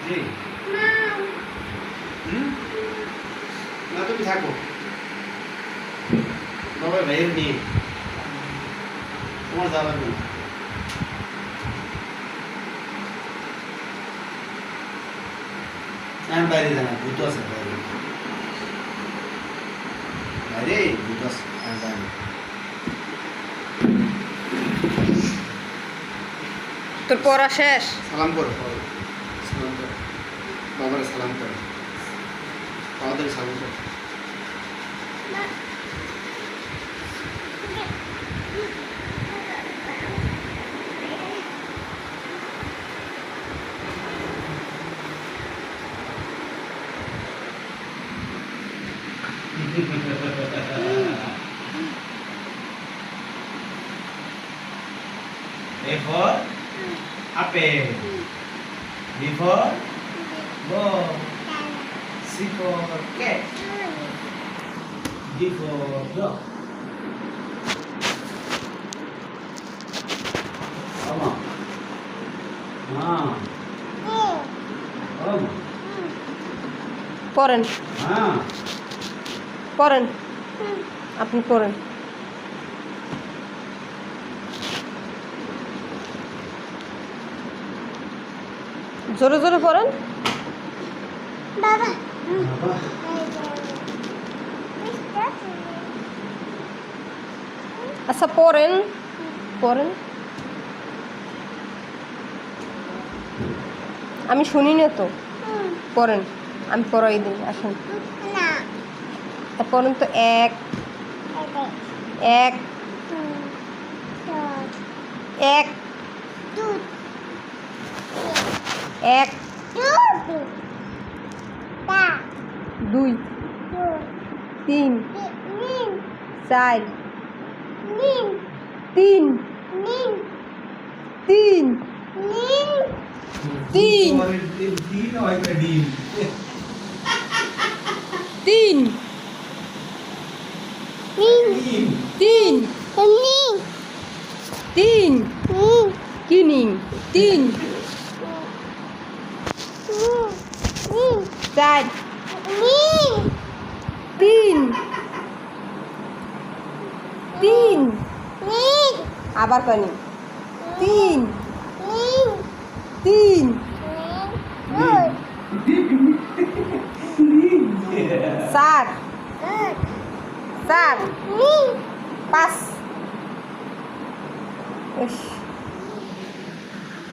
জি না তুমি থাকো বাবা ভাইয়ের নিয়ে তোমার যাওয়ার নেই আমি বাইরে জানা ভূত আছে বাইরে বাইরে ভূত আছে আমি জানি তোর পড়া শেষ? সালাম করো সালাম করো বাবারে সালাম করো তাড়াতাড়ি সালাম করো A for apple. B for ball. C for cat. D for dog. Come on. পড়েন Ah. পড়েন আপনি পড়েন। জোরে জোরে পড়েন। Baba. আচ্ছা পড়েন পড়েন। আমি শুনি না তো। পড়েন আমি পড়াই দিই আসুন। পড়েন তো। এক এক এক এক দুই তিন চার তিন তিন তিন তিন তিন তিন কিনিং তিন চার তিন তিন আবার কনি তিন